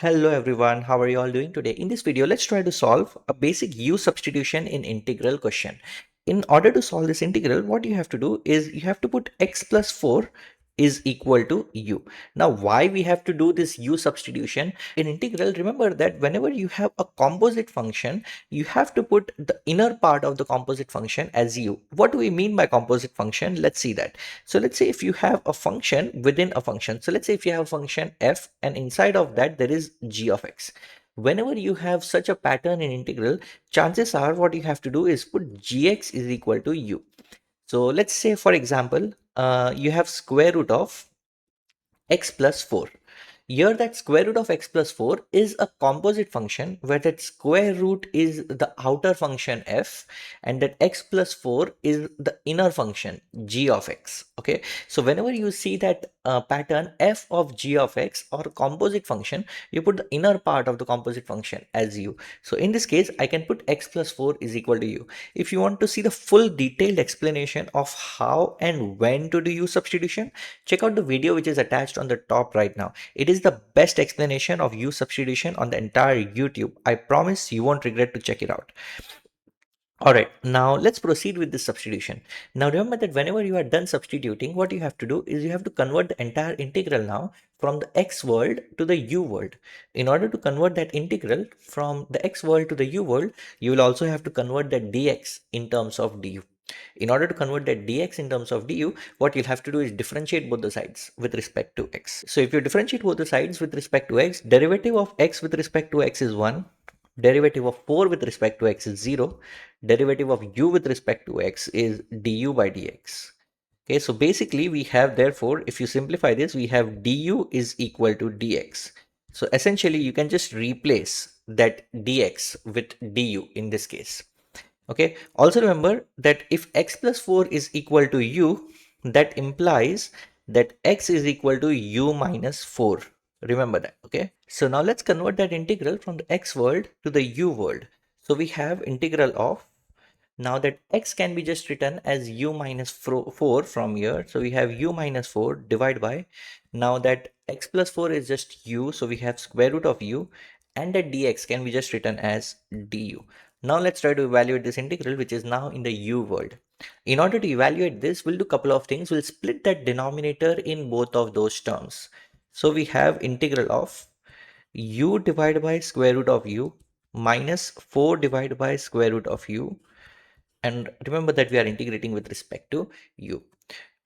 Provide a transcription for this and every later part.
Hello everyone, how are you all doing today? In this video, let's try to solve a basic U substitution in integral question. In order to solve this integral, what you have to do is you have to put x plus 4 is equal to u. Now, why we have to do this U substitution? In integral, remember that whenever you have a composite function, you have to put the inner part of the composite function as u. What do we mean by composite function? Let's see that. So let's say if you have a function within a function. So let's say if you have a function f and inside of that there is g of x. Whenever you have such a pattern in integral, chances are what you have to do is put gx is equal to u. So let's say for example, you have square root of x plus 4. Here that square root of x plus 4 is a composite function where that square root is the outer function f and that x plus 4 is the inner function g of x. Okay, so whenever you see that pattern f of g of x or composite function, you put the inner part of the composite function as u. So in this case, I can put x plus 4 is equal to u. If you want to see the full detailed explanation of how and when to do u substitution, check out the video which is attached on the top right now. It is the best explanation of U substitution on the entire YouTube. I promise you won't regret to check it out. Alright, now let's proceed with this substitution. Now remember that whenever you are done substituting, what you have to do is you have to convert the entire integral now from the x world to the u world. In order to convert that integral from the x world to the u world, you will also have to convert that dx in terms of du. In order to convert that dx in terms of du, what you'll have to do is differentiate both the sides with respect to x. So if you differentiate both the sides with respect to x, derivative of x with respect to x is 1, derivative of 4 with respect to x is 0, derivative of u with respect to x is du by dx. Okay, so basically we have, therefore, if you simplify this, we have du is equal to dx. So essentially you can just replace that dx with du in this case. Okay, also remember that if x plus 4 is equal to u, that implies that x is equal to u minus 4. Remember that. Okay, so now let's convert that integral from the x world to the u world. So we have integral of, now that x can be just written as u minus 4 from here. So we have u minus 4 divided by, now that x plus 4 is just u, so we have square root of u, and that dx can be just written as du. Now let's try to evaluate this integral, which is now in the u world. In order to evaluate this, we'll do a couple of things. We'll split that denominator in both of those terms. So we have integral of u divided by square root of u minus 4 divided by square root of u, and remember that we are integrating with respect to u.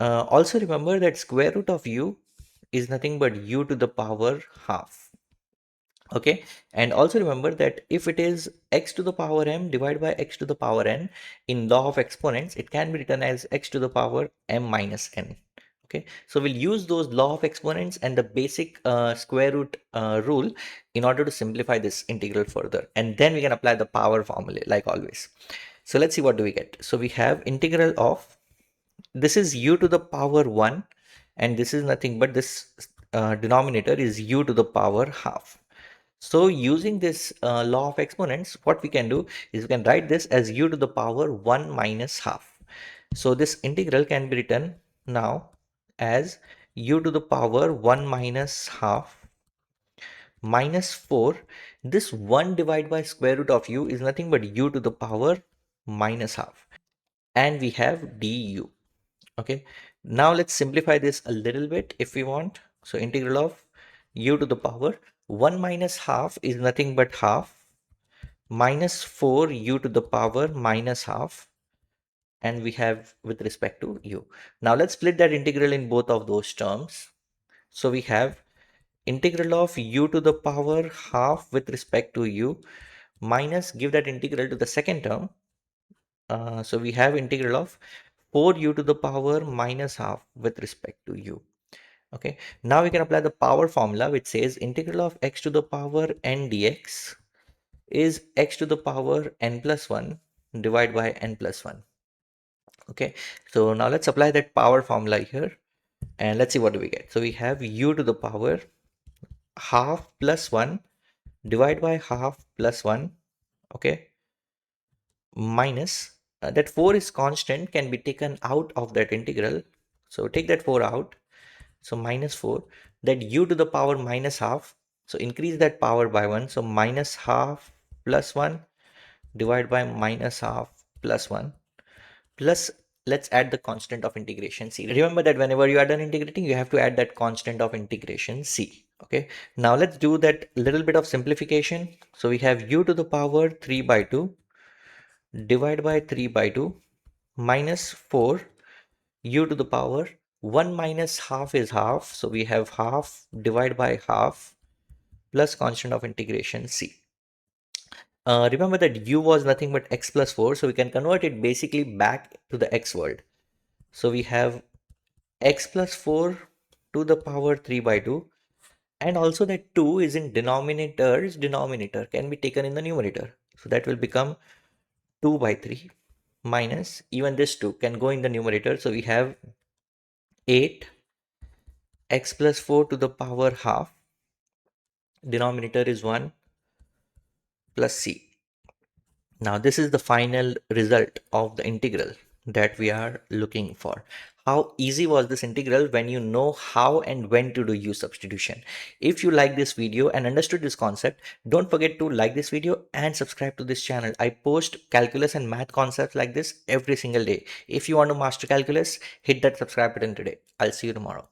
Also remember that square root of u is nothing but u to the power half. Okay, and also remember that if it is x to the power m divided by x to the power n, in law of exponents it can be written as x to the power m minus n. Okay, so we'll use those law of exponents and the basic square root rule in order to simplify this integral further, and then we can apply the power formula like always. So let's see what do we get. So we have integral of, this is u to the power 1, and this is nothing but this denominator is u to the power half. So using this law of exponents, what we can do is we can write this as u to the power 1 minus half. So this integral can be written now as u to the power 1 minus half minus 4. This 1 divided by square root of u is nothing but u to the power minus half. And we have du. Okay, now let's simplify this a little bit if we want. So integral of u to the power 1 minus half is nothing but half minus 4 u to the power minus half, and we have with respect to u. Now let's split that integral in both of those terms. So we have integral of u to the power half with respect to u minus, give that integral to the second term. So we have integral of 4u to the power minus half with respect to u. Okay, now we can apply the power formula, which says integral of x to the power n dx is x to the power n plus 1 divided by n plus 1. Okay, so now let's apply that power formula here and let's see what do we get. So we have u to the power half plus 1 divided by half plus 1, okay, minus that 4 is constant, can be taken out of that integral. So take that 4 out. So minus 4, that u to the power minus half So increase that power by 1. So minus half plus 1 divided by minus half plus 1 plus, let's add the constant of integration c. Remember that whenever you are done integrating, you have to add that constant of integration c. Okay, now let's do that little bit of simplification. So we have u to the power 3 by 2 divided by 3 by 2 minus 4 u to the power 1 minus half is half. So we have half divided by half plus constant of integration c. Remember that u was nothing but x plus 4, so we can convert it basically back to the x world. So we have x plus 4 to the power 3 by 2, and also that 2 is in denominator can be taken in the numerator. So that will become 2 by 3 minus, even this 2 can go in the numerator. So we have 8 x plus 4 to the power half, denominator is 1 plus c. Now this is the final result of the integral that we are looking for. How easy was this integral when you know how and when to do U substitution? If you like this video and understood this concept, don't forget to like this video and subscribe to this channel. I post calculus and math concepts like this every single day. If you want to master calculus, hit that subscribe button today. I'll see you tomorrow.